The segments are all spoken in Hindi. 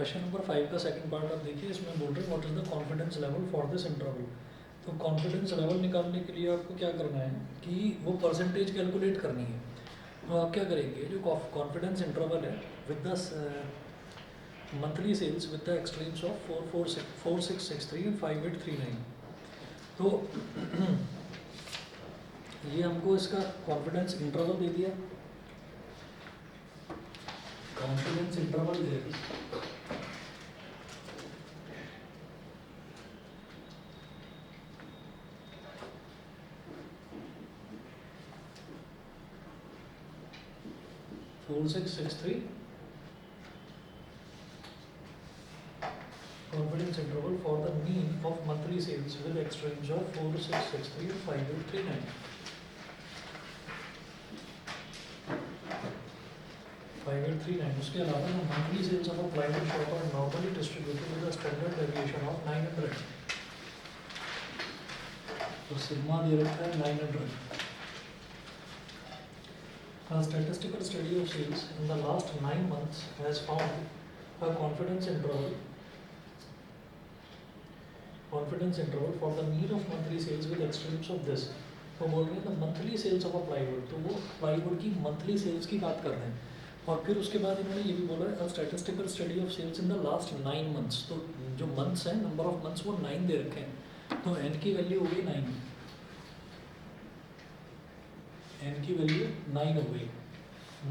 क्वेश्चन नंबर 5 का सेकंड पार्ट आप देखिए, इसमें बोल रहे हैं what is the confidence level for this interval. तो कॉन्फिडेंस लेवल निकालने के लिए आपको क्या करना है कि वो परसेंटेज कैलकुलेट करनी है। तो आप क्या करेंगे, जो कॉन्फिडेंस इंटरवल है with the monthly sales with the extremes of 4663 and 5839। तो ये हमको इसका कॉन्फिडेंस इंटरवल दे दिया, कॉन्फिडेंस इंटरवल दे दिया। Four six six three confidence interval for the mean of monthly sales with extremes of 4663 and 5839. 5839 उसके अलावा the monthly sales of a plywood shop are normally distributed with a standard deviation of 900. तो सिग्मा दे रखा है 900. A statistical study of sales in the last 9 months has found a confidence interval for the mean of monthly sales with extremes of this. तो बोल रहे हैं the monthly sales of a plywood, तो वो plywood की monthly sales की बात कर रहे हैं। और फिर उसके बाद इन्होंने ये भी बोला है a statistical study of sales in the last 9 months। तो जो months हैं, number of months वो 9 दे रखे हैं, तो n की वैल्यू हो गई 9, n की वैल्यू 9 हो गई।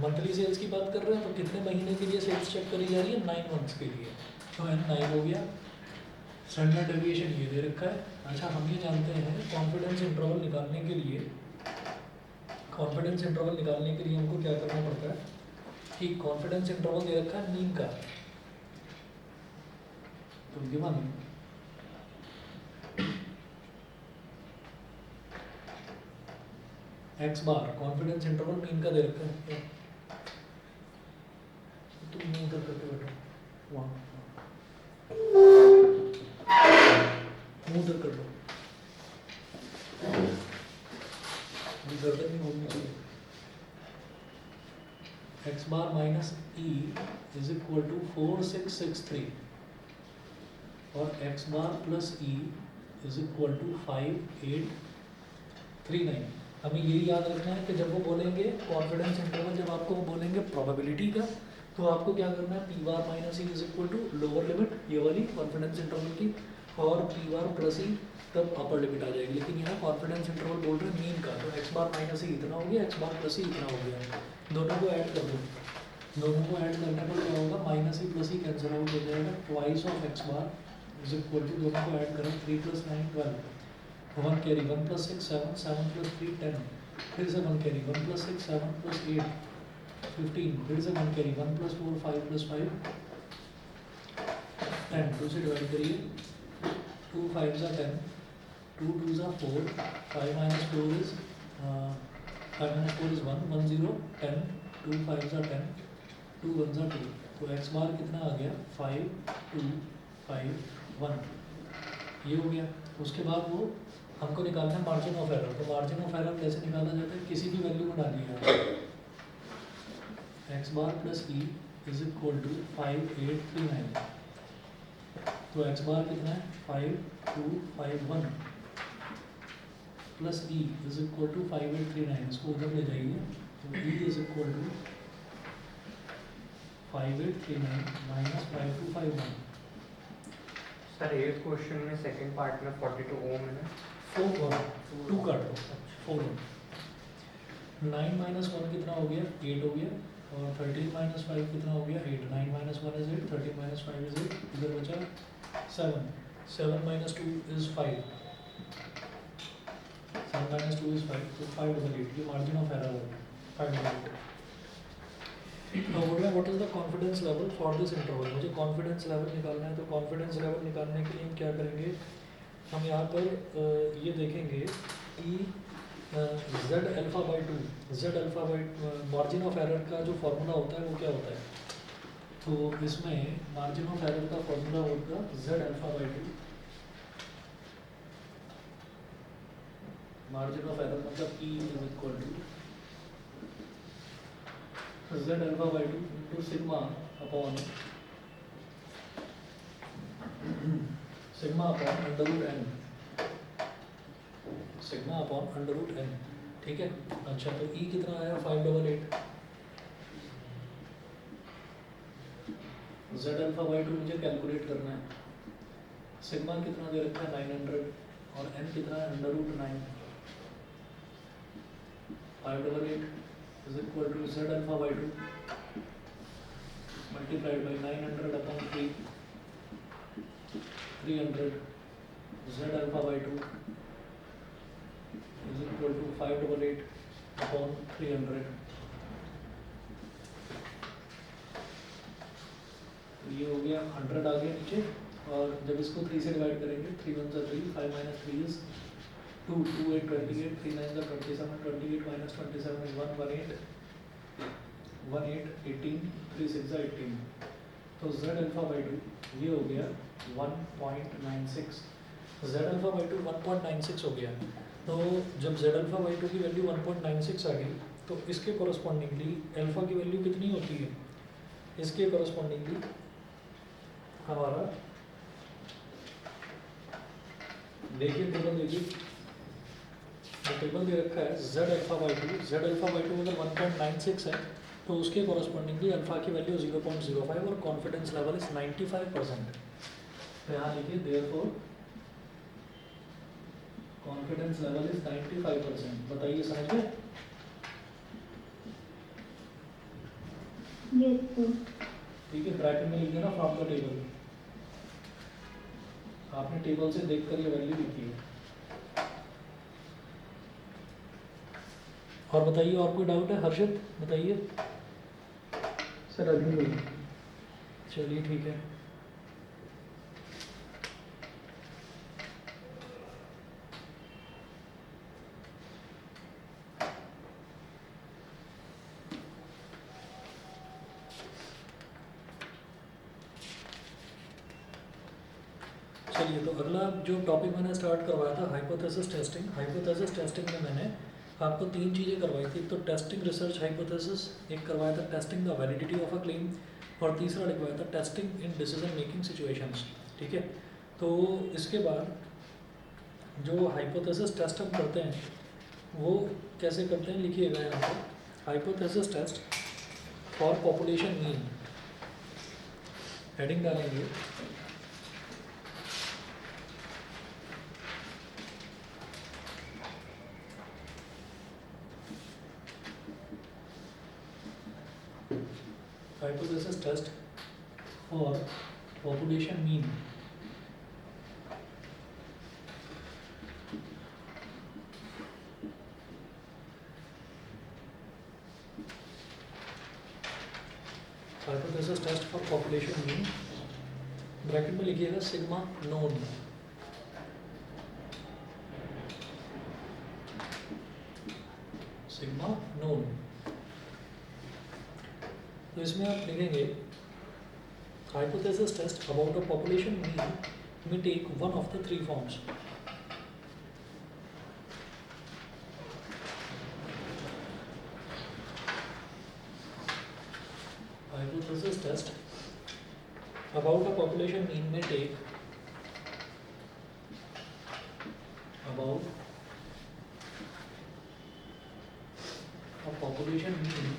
मंथली सेल्स की बात कर रहे हैं, तो कितने महीने के लिए सेल्स चेक करी जा रही है, 9 मंथ्स के लिए, तो n 9 हो गया। स्टैंडर्ड डेविएशन ये दे रखा है। अच्छा, हम ये जानते हैं कॉन्फिडेंस इंटरवल निकालने के लिए, हमको क्या करना पड़ता है कि कॉन्फिडेंस इंटरवल दे रखा है मीन का, तो गिवन एक्स बार कॉन्फिडेंस इंटरवल मीन का दे रखा है। तुम मीन करके बैठो, वहाँ मुँह उधर कर लो, गर्दन नहीं घूमनी चाहिए। X bar minus E is equal to 4663 और X bar plus E is equal to 5839। हमें यही याद रखना है कि जब वो बोलेंगे कॉन्फिडेंस इंटरवल, जब आपको वो बोलेंगे प्रोबेबिलिटी का, तो आपको क्या करना है, P bar minus E is equal to lower limit ये वाली कॉन्फिडेंस इंटरवल की, और पी बार प्लस ई तब अपर लिमिट आ जाएगी। लेकिन यहाँ कॉन्फिडेंस इंटरवल बोल रहे हैं मीन का, तो एक्स बार माइनस ई इतना हो गया, एक्स बार प्लस ई इतना हो गया, दोनों को ऐड कर दो। दोनों को ऐड करने पर क्या होगा, minus E plus E cancel out हो जाएगा, twice of X bar is equal to, दोनों को ऐड करें 3 + 9 12, 1 कैरी 1 + 6 7 7 + 3 10, फिर से 1 कैरी 1 + 6 7 + 8 15, फिर से 1 कैरी 1 + 4 5 + 5 10, 2 से डिवाइड करिए, 2 5 = 10, 2 2 = 4, 5 - 4 is 1, 1 0 10, 2 5 = 10, 2 1 = 2, तो एक्स बार कितना आ गया 5 2 5 1, ये हो गया। उसके बाद वो हमको निकालना है मार्जिन ऑफ एरर। तो मार्जिन ऑफ एरर कैसे निकाला जाता है, किसी भी वैल्यू को डालिए, x bar plus E is equal to 5839, तो एक्स बार कितना है 5251 plus E is equal to 5839, इसको उधर ले जाइए, तो e is equal to 5839 minus 5251। Sir 8th question में सेकंड पार्ट में 42 ओम है ना, 2 काट दो, 4 9 - 1 कितना हो गया 8 हो गया, और 13 - 5 कितना हो गया 8, 9 - 1 is 8, 13 - 5 is 8, इधर बचा 7, 7 - 2 is 5, 7 - 2 is 5, तो 588, ये मार्जिन ऑफ एरर हो गया 588। तो बोल रहे हैं what is the confidence level for this interval, मुझे कॉन्फिडेंस लेवल निकालना है। तो कॉन्फिडेंस लेवल निकालने के लिए हम क्या करेंगे, हम यहाँ पर ये देखेंगे कि z alpha by 2, z alpha by margin of error का जो फॉर्मूला होता है वो क्या होता है, तो इसमें मार्जिन ऑफ एरर का फॉर्मूला होगा z alpha by 2, margin of error मतलब E is equal to z alpha by 2 into sigma upon sigma upon under root n, sigma upon under root n, ठीक है। अच्छा तो ई कितना आया 588, जेड अल्फा बाई 2 मुझे कैलकुलेट करना है, सिग्मा कितना दे रखा है 900 और एन कितना है under root 9, 588 is equal to z alpha by 2 multiplied by 900 upon 3, 300 z alpha by 2 is equal to 588 upon 300। तो ये हो गया 100 आ गया नीचे, और जब इसको 3 से डिवाइड करेंगे 3 1 जा 3, 5 minus 3 is 2, 2 8 28, 3 9 जा 27, 28 minus 27 is 1, 1 8, 1 8 18, 3 6 जा 18। तो z अल्फा बाई 2 ये हो गया 1.96, z अल्फा बाई 2 1.96 हो गया। तो जब z अल्फा बाई 2 की वैल्यू 1.96 आ गई तो इसके कॉरस्पॉन्डिंगली अल्फा की वैल्यू कितनी होती है, इसके कॉरस्पॉन्डिंगली हमारा देखिए टेबल देखिए, टेबल दे रखा है z alpha by 2, z alpha by 2 अगर 1.96 है तो उसके कॉरस्पॉन्डिंगली अल्फा की वैल्यू 0.05 और कॉन्फिडेंस लेवल इज 95%। तो यहाँ लिखिए देयरफॉर कॉन्फिडेंस लेवल इज 95%। बताइए समझ गए? Yes sir. ठीक है, ब्रैकेट में लिख देना फ्रॉम द टेबल, आपने टेबल से देखकर ये वैल्यू लिखी है। और बताइए और कोई डाउट है? हर्षित बताइए। सर अभी नहीं। चलिए ठीक है। चलिए तो अगला जो टॉपिक मैंने स्टार्ट करवाया था हाइपोथेसिस टेस्टिंग। हाइपोथेसिस टेस्टिंग में मैंने आपको 3 चीज़ें करवाई थी। तो टेस्टिंग रिसर्च हाइपोथेसिस एक करवाया था, testing the validity of a claim, और तीसरा लिखवाया था testing in decision making situations. ठीक है, तो इसके बाद जो हाइपोथेसिस टेस्ट हम करते हैं वो कैसे करते हैं लिखिएगा यहाँ पर। Hypothesis test for population mean, heading डालेंगे hypothesis test for population mean। hypothesis test for population mean, bracket में लिखिएगा सिग्मा नोन, सिग्मा नोन। तो इसमें आप लिखेंगे hypothesis test about a population mean may take one of the 3 forms। Hypothesis test about a population mean may take about a population mean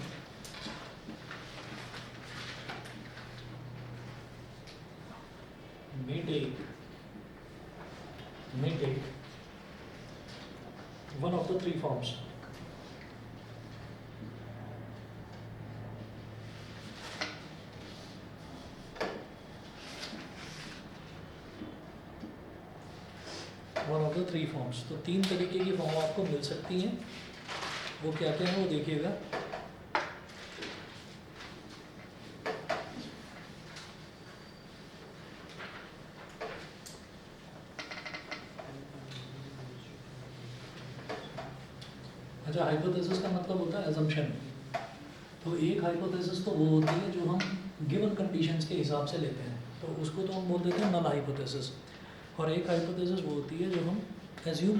may take one of the 3 forms। One of the 3 forms. तो 3 तरीके की फॉर्म आपको मिल सकती हैं, वो क्या क्या है वो देखिएगा। अच्छा, हाइपोथेसिस का मतलब होता है एजम्पशन। तो एक हाइपोथेसिस तो वो होती है जो हम गिवन कंडीशंस के हिसाब से लेते हैं, तो उसको तो हम बोल देते हैं नल हाइपोथेसिस। और एक हाइपोथेसिस वो होती है जो हम एज्यूम,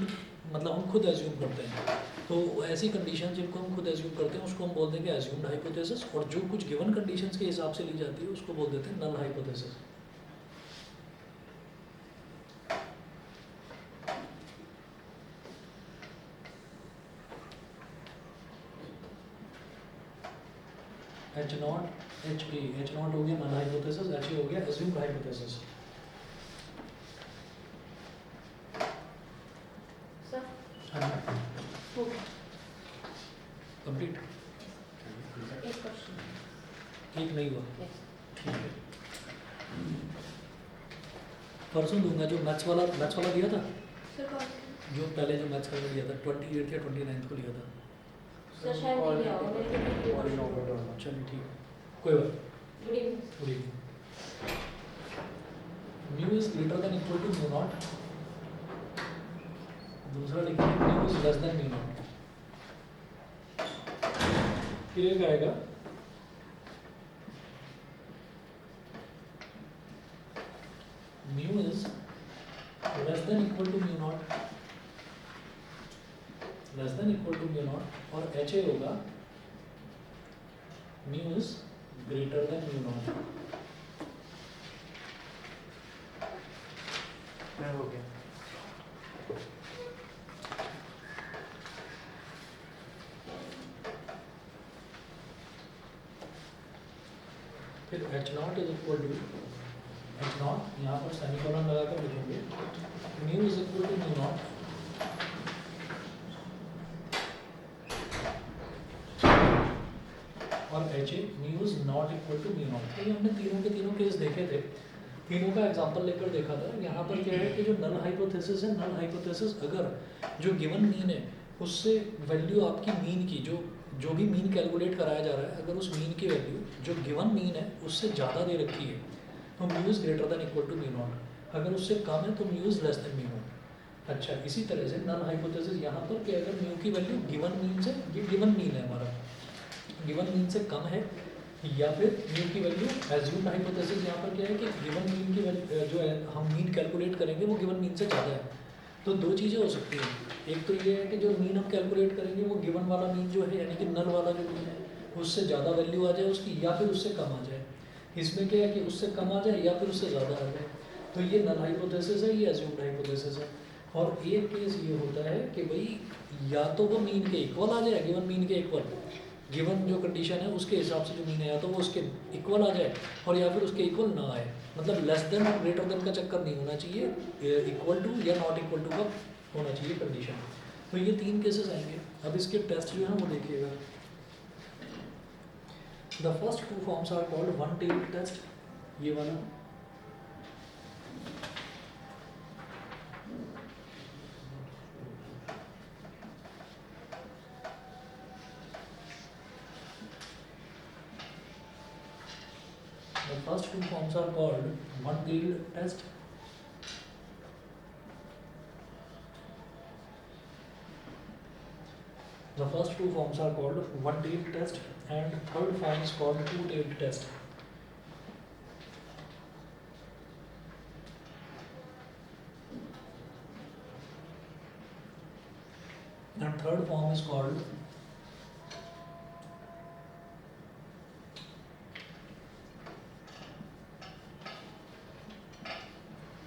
मतलब हम खुद एज्यूम करते हैं। तो ऐसी कंडीशन जिनको हम खुद एज्यूम करते हैं उसको हम बोल देंगे एज्यूम्ड हाइपोथेसिस, और जो कुछ गिवन कंडीशंस के हिसाब से ली जाती है उसको बोल देते हैं null hypothesis. H naught h naught हो गया नल हाइपोथेसिस, एच ए हो गया एज्यूम्ड हाइपोथेसिस। सर हाँ हो गया। कंप्लीट। एक क्वेश्चन। एक नहीं हुआ, यस ठीक है। परसों दूंगा जो मैथ्स वाला दिया था, सर कौन सा? जो पहले जो मैथ्स का लिया था 28 या 29 को लिया था। सर शायद नहीं लिया होगा, मेरे को नहीं पॉलिनोमियल वाला। चलिए ठीक है, कोई बात। Good evening. Good evening. Mu is greater than equal to mu naught, दूसरा लिखेंगे mu is less than mu naught. फिर एक आएगा mu is less than equal to mu naught, less than equal to mu naught, और एच ए होगा mu is greater than mu naught. हो गया। फिर h naught is equal to h naught, यहाँ पर सेमीकोलन लगाकर लिखेंगे mu is equal to mu naught और h a mu is not equal to mu naught. तो ये हमने तीनों के तीनों केस देखे थे, तीनों का एग्जांपल लेकर देखा था। यहाँ पर क्या है कि जो नल हाइपोथेसिस है, नल हाइपोथेसिस अगर जो गिवन मीन है उससे वैल्यू आपकी मीन की जो भी मीन कैलकुलेट कराया जा रहा है, अगर उस मीन की वैल्यू जो गिवन मीन है उससे ज़्यादा दे रखी है तो mu is greater than equal to mu naught, अगर उससे कम है तो mu is less than mu naught. अच्छा, इसी तरह से नल हाइपोथेसिस यहाँ पर कि अगर म्यू की वैल्यू गिवन मीन से, ये गिवन मीन है हमारा, गिवन मीन से कम है, या फिर म्यू की वैल्यू एज्यूम्ड हाइपोथेसिस यहाँ पर क्या है कि गिवन मीन की वैल्यू जो है हम मीन कैलकुलेट करेंगे वो गिवन मीन से ज़्यादा है। तो दो चीज़ें हो सकती हैं, एक तो ये है कि जो मीन हम कैलकुलेट करेंगे वो गिवन वाला मीन जो है यानी कि नल वाला जो मीन है उससे ज़्यादा वैल्यू आ जाए उसकी, या फिर उससे कम आ जाए। इसमें क्या है कि उससे कम आ जाए या फिर उससे ज़्यादा आ जाए। तो ये नल हाइपोथेसिस है, ये एज्यूम्ड हाइपोथेसिस है। और एक केस ये होता है कि भाई या तो वो मीन के इक्वल आ जाए, गिवन मीन के इक्वल, गिवन जो कंडीशन है उसके हिसाब से जो मीन है या तो वो उसके इक्वल आ जाए और या फिर उसके इक्वल ना आए, मतलब लेस देन और ग्रेटर देन का चक्कर नहीं होना चाहिए, इक्वल टू या नॉट इक्वल टू का होना चाहिए कंडीशन। तो ये तीन केसेस आएंगे। अब इसके टेस्ट जो है वो देखिएगा। The first two forms are called one tail test, ये वाला, the first two forms are called one-tailed test the first two forms are called one-tailed test and third form is called two-tailed test. And third form is called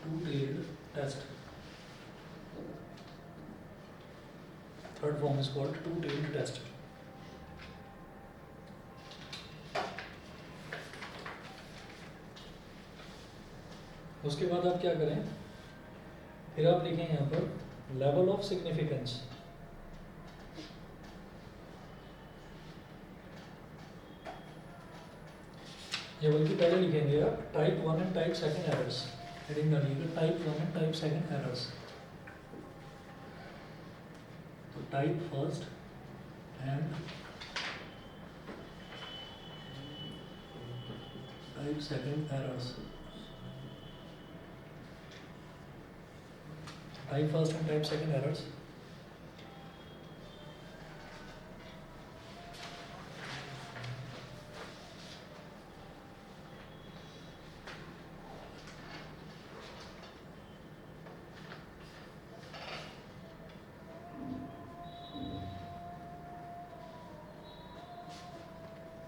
two-tailed test. Third form is called two-tailed test. उसके बाद आप क्या करें, फिर आप लिखें यहाँ पर लेवल ऑफ सिग्निफिकेंस। ये बल्कि पहले लिखेंगे आप type 1 and type 2 errors, heading डालिएगा टाइप 1 एंड टाइप 2 एरर्स। तो type first and type 2 errors, type first and type 2 errors.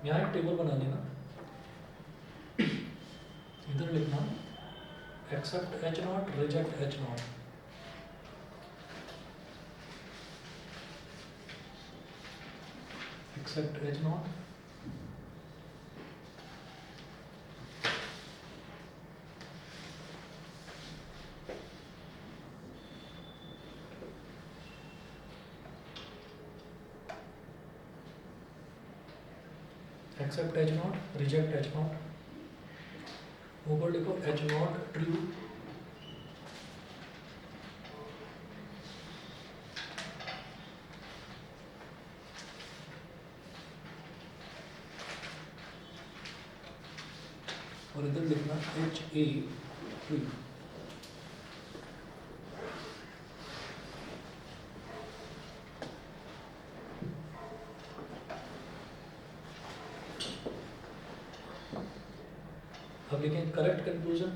यहाँ एक टेबल बना लेना, इधर लिखना accept H nought, reject H nought. Accept H nought, accept H nought, reject H nought, ऊपर लिखो एच नॉट ट्रू, और इधर लिखना एच ए ट्रू। अब लिखें correct conclusion.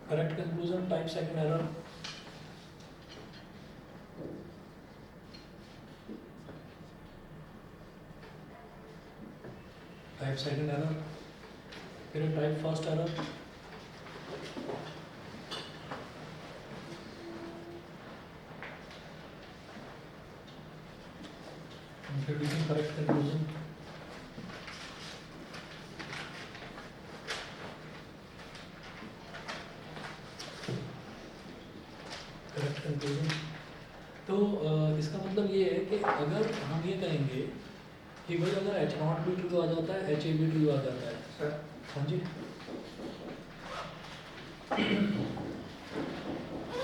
Correct conclusion type second error, type second error, फिर type first error, introducing correct conclusion, correct conclusion। तो इसका मतलब ये है कि अगर हम ये कहेंगे कि भाई अगर एच नॉट भी ट्रू आ जाता है, एच ए भी ट्रू आ जाता है, सर हाँ जी,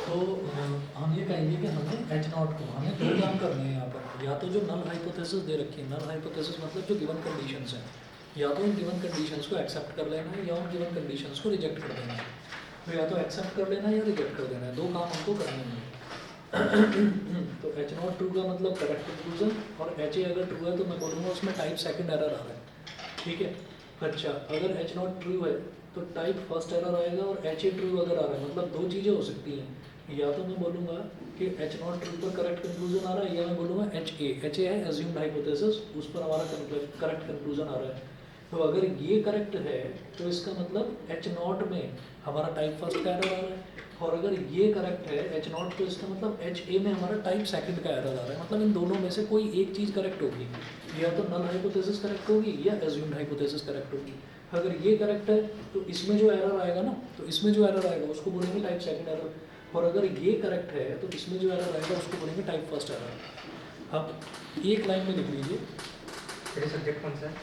तो हम ये कहेंगे कि हमें एच नॉट को हमें दो काम करने हैं यहाँ पर, या तो जो नल हाइपोथेसिस दे रखी है, नल हाइपोथेसिस मतलब जो गिवन कंडीशंस हैं, या तो उन गिवन कंडीशंस को एक्सेप्ट कर लेना है या उन गिवन कंडीशंस को रिजेक्ट कर देना है। तो या तो एक्सेप्ट कर लेना है या रिजेक्ट कर देना है, दो काम हमको करने हैं। तो एच नॉट ट्रू का मतलब करेक्ट कंक्लूजन, और एच ए अगर ट्रू है तो मैं बोलूँगा उसमें टाइप सेकंड एरर आ रहा है, ठीक है। अच्छा, अगर एच नॉट ट्रू है तो टाइप फर्स्ट एरर आएगा, और एच ए ट्रू अगर आ रहा है, मतलब दो चीज़ें हो सकती हैं, या तो मैं बोलूँगा कि एच नॉट ट्रू पर करेक्ट कंक्लूजन आ रहा है, या मैं बोलूँगा एच ए है एज्यूम्ड हाइपोथेसिस, उस पर हमारा करेक्ट कंक्लूजन आ रहा है। तो अगर ये करेक्ट है तो इसका मतलब एच नॉट में हमारा टाइप फर्स्ट का एरर आ रहा है, और अगर ये करेक्ट है एच नॉट तो इसका मतलब एच ए में हमारा टाइप सेकंड का एरर आ रहा है। मतलब इन दोनों में से कोई एक चीज़ करेक्ट होगी, या तो नल हाइपोथेसिस करेक्ट होगी या एज्यूम्ड हाइपोथेसिस करेक्ट होगी। अगर ये करेक्ट है तो इसमें जो एरर आएगा ना, तो इसमें जो एरर आएगा उसको बोलेंगे टाइप सेकंड एरर, और अगर ये करेक्ट है तो इसमें जो एरर आएगा उसको बोलेंगे टाइप फर्स्ट एरर। अब एक लाइन में लिख लीजिए, मेरे सब्जेक्ट कौन सा है?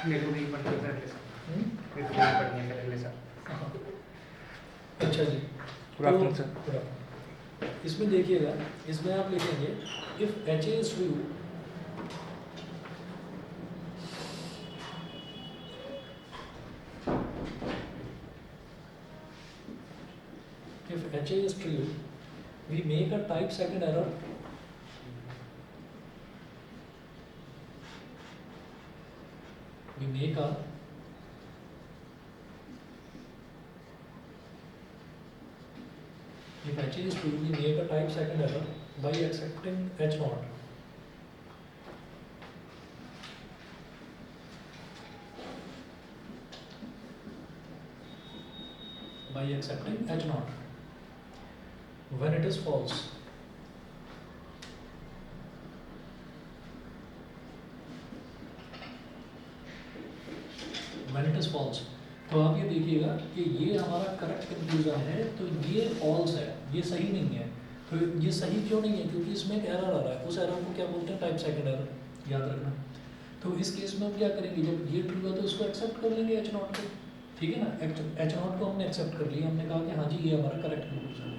मेरे को भी पढ़ना है अगले साल, मेरे को भी पढ़नी है अगले साल। अच्छा जी, गुड आफ्टरनून सर। इसमें देखिएगा, इसमें आप लिखेंगे if H A is true, if HA is true, we make a type second error, we make a if HA is true, we make a type second error by accepting H naught. By accepting H naught. When it is false, when it is false, तो आप ये देखिएगा कि ये हमारा करेक्ट कंक्लूजन है, तो ये फॉल्स है, ये सही नहीं है। तो ये सही क्यों नहीं है? क्योंकि इसमें एक एरर आ रहा है, उस एरर को क्या बोलते हैं? टाइप सेकंड एरर, याद रखना। तो इस केस में हम क्या करेंगे, जब ये ट्रू है तो इसको एक्सेप्ट कर लेंगे एच नॉट को, ठीक है ना। एच नॉट को हमने एक्सेप्ट कर लिया, हमने कहा कि हाँ जी ये हमारा करेक्ट कंक्लूजन है,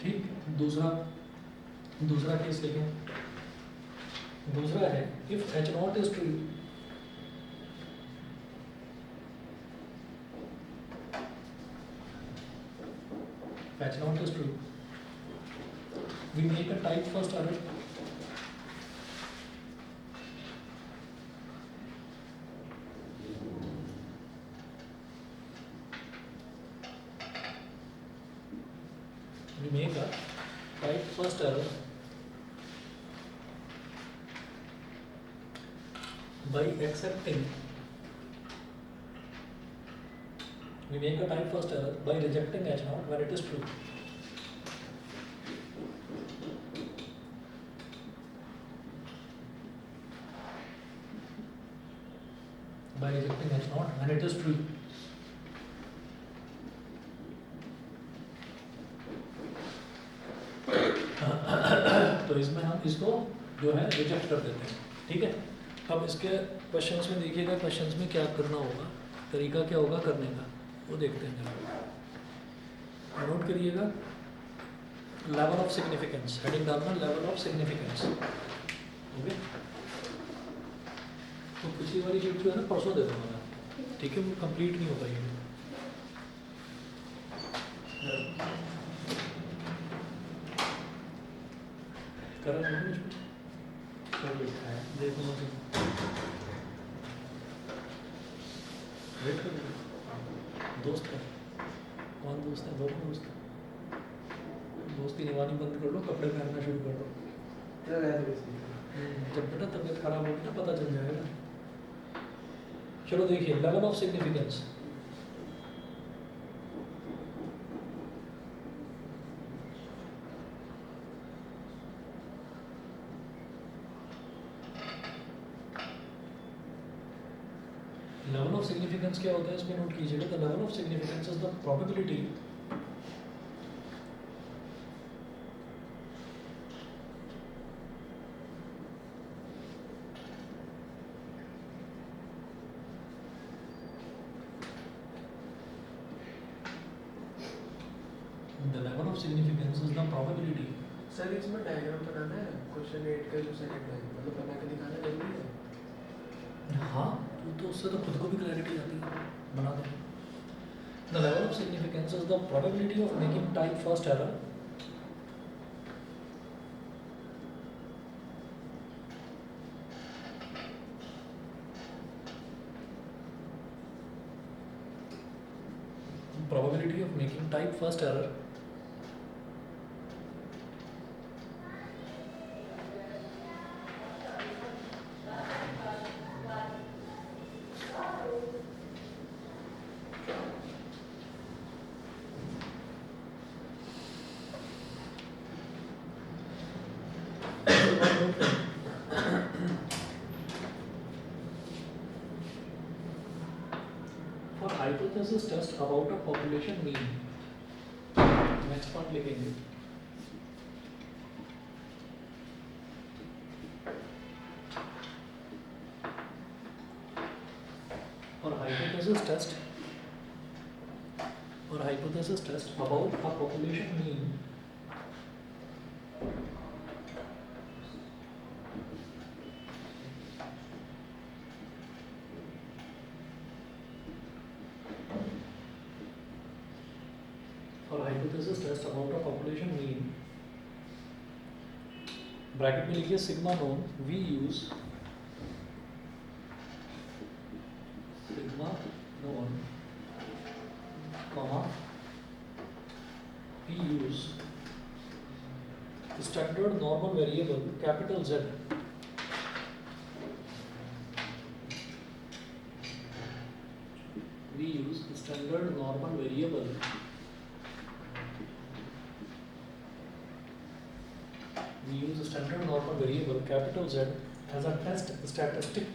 ठीक। दूसरा केस देखें, दूसरा है if h naught is true, h naught is true, we make a type first error, we make a type first error by accepting, we make a type first error by rejecting H naught when it is true. By rejecting H naught not and it is true. तो इसमें हम इसको जो है रिजेक्ट कर देते हैं, ठीक है। अब इसके क्वेश्चंस में देखिएगा, क्वेश्चंस में क्या करना होगा, तरीका क्या होगा करने का, वो देखते हैं जरा। नोट करिएगा, लेवल ऑफ सिग्निफिकेंस, हेडिंग डालना लेवल ऑफ सिग्निफिकेंस, ओके। तो पिछली वाली शीट जो है ना परसों दे दूँगा मैं, ठीक है, वो कंप्लीट नहीं हो पाएगी। कर रहे हैं सब लिखा है। देखो वेट करो, दोस्त है, कौन दोस्त है, लोग दोस्त है, दोस्ती निभानी बंद कर लो, कपड़े पहनना शुरू कर दो। जब बेटा तबीयत खराब होगी ना पता चल जाएगा। चलो देखिए, level of significance, level of significance क्या होता है इसमें नोट कीजिएगा। The level of significance is the probability the level of significance is the probability। Sir इसमें डायग्राम बनाना है क्वेश्चन 8 का जो सेकंड है, मतलब बना के दिखाना जरूरी है। हाँ, तो उससे तो खुद को भी क्लैरिटी आती है, बना दो। The level of significance is the probability of making type first error probability of making type first error for hypothesis test about a population mean। Next point लिखेंगे, for hypothesis test about a population mean bracket में लिखिए sigma known, we use sigma known comma we use standard normal variable capital Z we use standard normal variable capital Z as a test statistic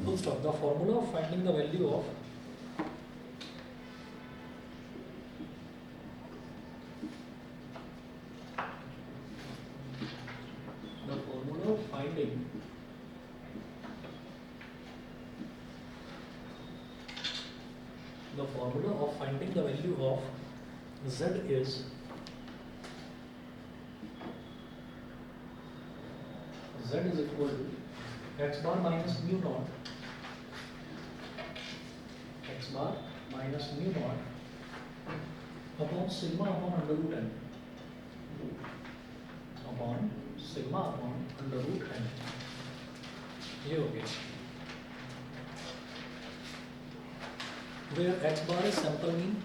full stop. The formula of finding the value of finding the value of Z is equal to x bar minus mu naught upon sigma upon under root n ये हो गया, where x bar is sample mean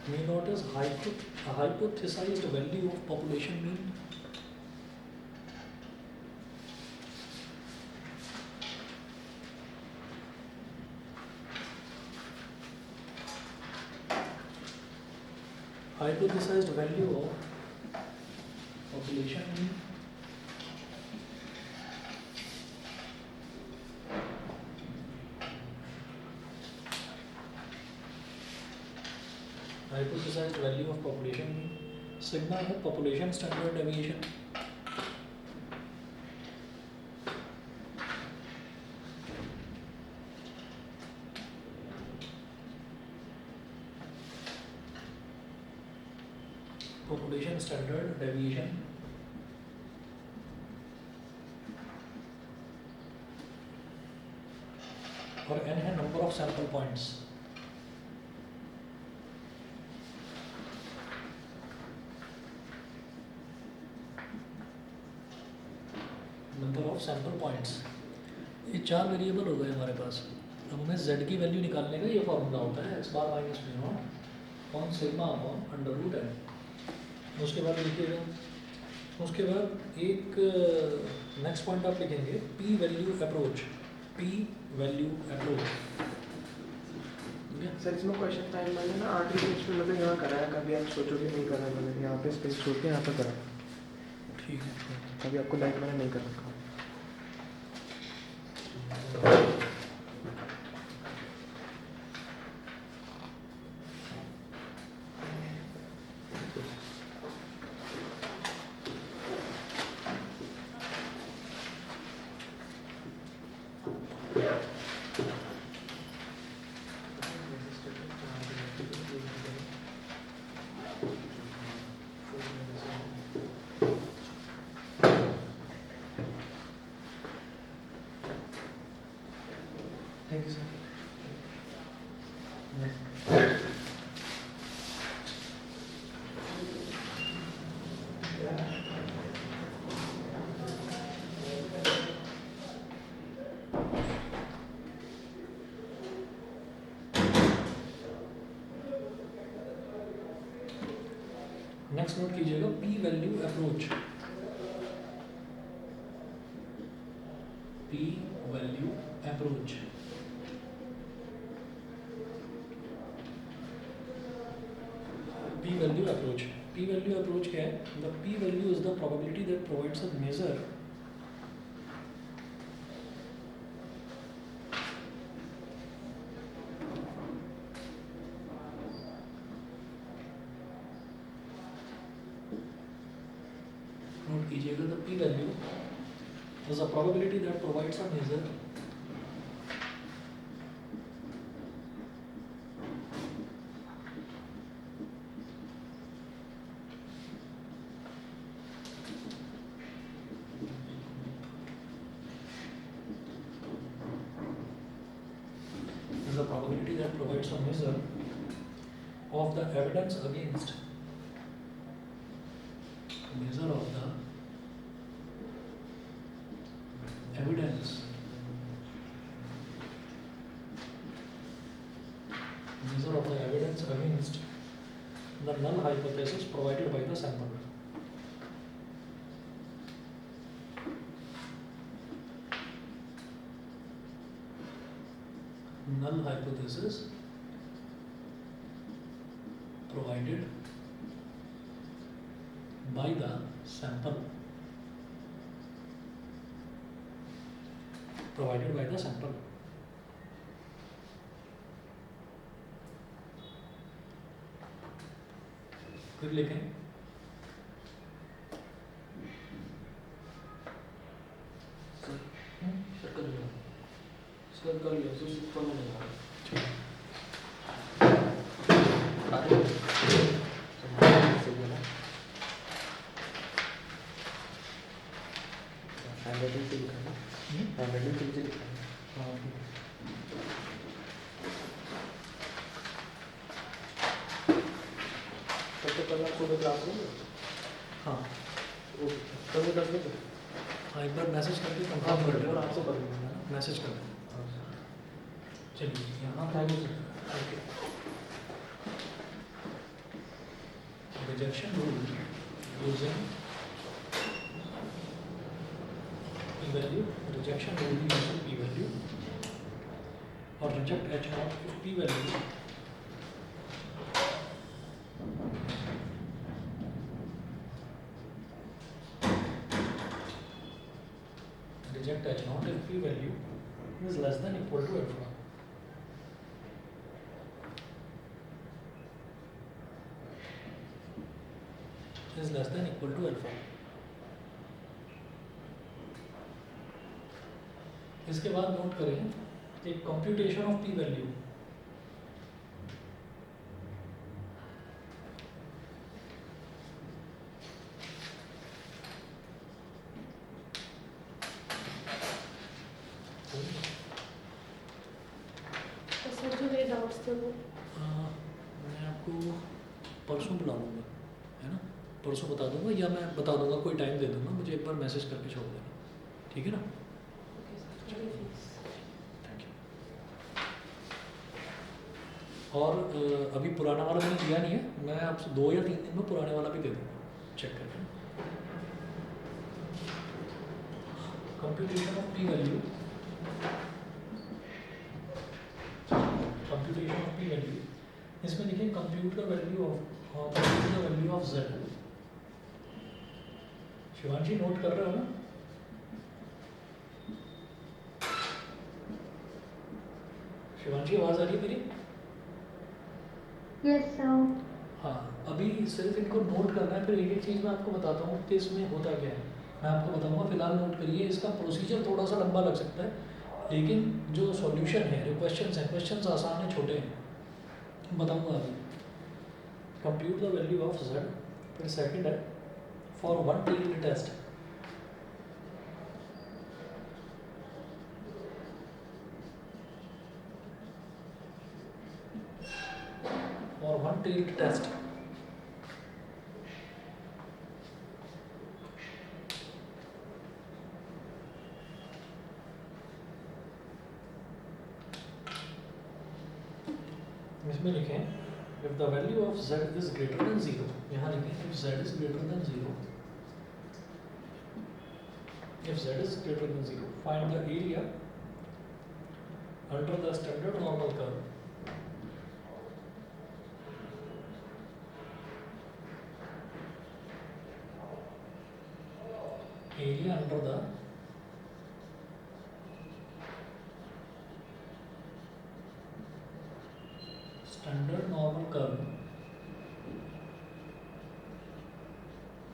mu naught is A hypothesized value of population mean. Hypothesized value of population mean. Hypothesized value of population mean. Sigma है population standard deviation. Population standard deviation. और n है number of sample points. Number of sample points. ये 4 वेरिएबल हो गए हमारे पास. अब हमें z की वैल्यू निकालने का ये फॉर्मूला होता है x bar minus mu naught on sigma upon under root n. उसके बाद लिखिएगा. उसके बाद एक नेक्स्ट पॉइंट आप लिखेंगे p value approach. p value approach. ठीक है सर इसमें क्वेश्चन टाइम मैंने ना आखिरी पेज पे मतलब यहाँ कराया, कभी आप सोचोगे नहीं करा, मैंने यहाँ पे स्पेस छोड़ के यहाँ पे करा. ठीक है. कभी आपको लाइक मैंने नहीं कर रखा. Thank you sir. Next note कीजिएगा p value approach. p value approach. p value approach. p value approach क्या है? The p value is the probability that provides a measure note कीजिएगा. The p value is a probability that provides a measure is a probability that provides a measure of the evidence against measure of the evidence measure of the evidence against the null hypothesis provided by the sample. Null hypothesis provided by the sample. Provided by the sample. फिर लिखें सर कर लिया. सर कर लिया. सर तो मैं नहीं आ रहा. हैंडराइटिंग से लिखा है. हैंडराइटिंग से नीचे लिखा है. हाँ ठीक है. तब तो कल आप सुबह क्लास में. हाँ ओके. कल मैं 10 बजे. हाँ एक बार मैसेज करके हाँ कंफर्म कर कर लिया. और लेना. आपसे कर लूँगा. मैसेज कर देना. चलिए यहाँ thank you sir. Okay. rejection rule using p-value, rejection rule using p-value, or reject H naught if p-value reject H naught if p-value is less than equal to alpha. Is less than equal to alpha. इसके बाद नोट करें एक कंप्यूटेशन ऑफ पी वैल्यू तो सर जो मेरे डाउट्स थे वो मैं आपको परसों बुला लूँगा, है ना, परसों बता दूंगा या मैं बता दूंगा, कोई टाइम दे दूंगा, मुझे एक बार मैसेज करके छोड़ देना, ठीक है ना। Thank you. और अभी पुराना वाला मैंने दिया नहीं है, मैं आपसे 2 या 3 दिन में पुराने वाला भी दे दूंगा, चेक करके। Computation of P value, computation of P value, इसमें लिखें compute the value of z। Shivanshi note कर रहे हो ना? शिवांशी आवाज आ रही है मेरी? Yes sir. हाँ, अभी सिर्फ इनको नोट करना है, फिर एक एक चीज़ मैं आपको बताता हूँ कि इसमें होता क्या है, मैं आपको बताऊंगा। फिलहाल नोट करिए, इसका प्रोसीजर थोड़ा सा लंबा लग सकता है, लेकिन जो सॉल्यूशन है, जो क्वेश्चंस हैं, क्वेश्चंस आसान है, छोटे हैं, बताऊंगा अभी। Compute the value of z, फिर सेकंड है for one tailed test. For one tailed test इसमें लिखें if the value of z is greater than 0, यहाँ लिखें if z is greater than 0, if z is greater than 0, find the area under the standard normal curve. Area under the standard normal curve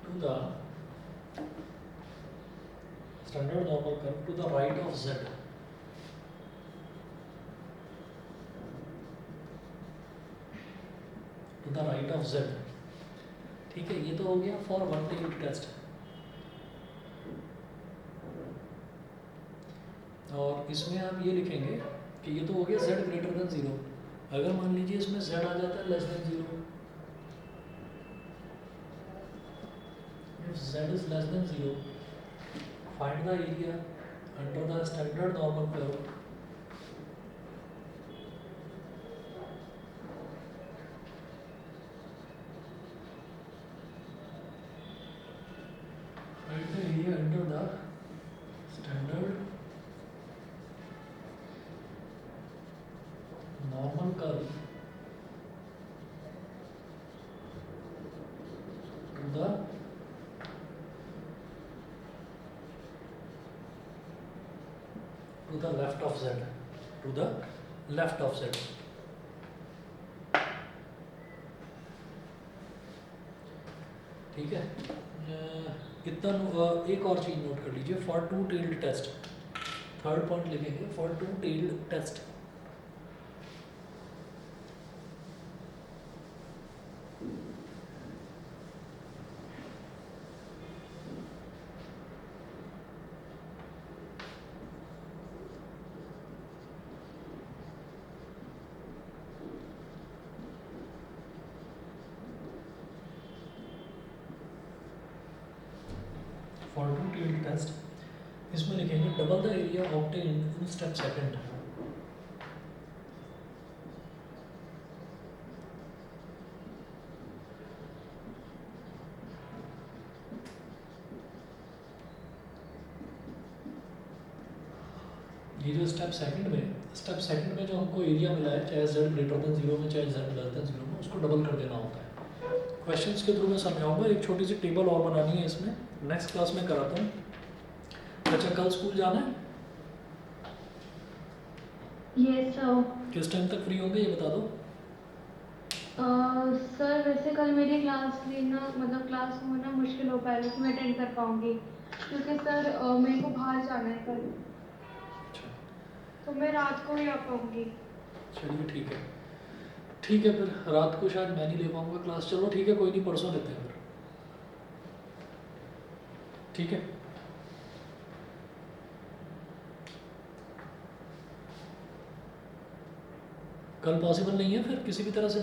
to the standard normal curve to the right of z, to the right of z। ठीक है, ये तो हो गया फॉर वन टेल्ड टेस्ट। और इसमें आप ये लिखेंगे कि ये तो हो गया z ग्रेटर देन 0। अगर मान लीजिए इसमें z आ जाता है less than 0, if z is less than 0, find the area under the standard normal curve find the area under the standard normal curve to the left of z, to the left of z। ठीक है, इतना एक और चीज नोट कर लीजिए, for two tailed test, third point लिखेंगे for two tailed test. For two tailed test, इसमें लिखेंगे double the area obtained in step second. ये जो स्टेप सेकंड में जो हमको एरिया मिला है, चाहे z ग्रेटर देन 0 में चाहे z लेस देन 0 में, उसको डबल कर देना होता है। क्वेश्चंस के थ्रू मैं समझाऊंगा। एक छोटी सी टेबल और बनानी है इसमें, नेक्स्ट क्लास में कराता हूँ। अच्छा, कल स्कूल जाना है? Yes sir. किस टाइम तक फ्री होंगे ये बता दो। सर वैसे कल मेरी क्लास लेना मतलब क्लास होना मुश्किल हो पाएगा कि मैं अटेंड कर पाऊंगी, क्योंकि सर मेरे को बाहर जाना है कल, अच्छा तो मैं रात को ही आ पाऊंगी। चलिए ठीक है, ठीक है फिर रात को शायद मैं नहीं ले पाऊंगा क्लास। चलो ठीक है, कोई नहीं, परसों लेते हैं फिर। ठीक है, कल पॉसिबल नहीं है फिर किसी भी तरह से?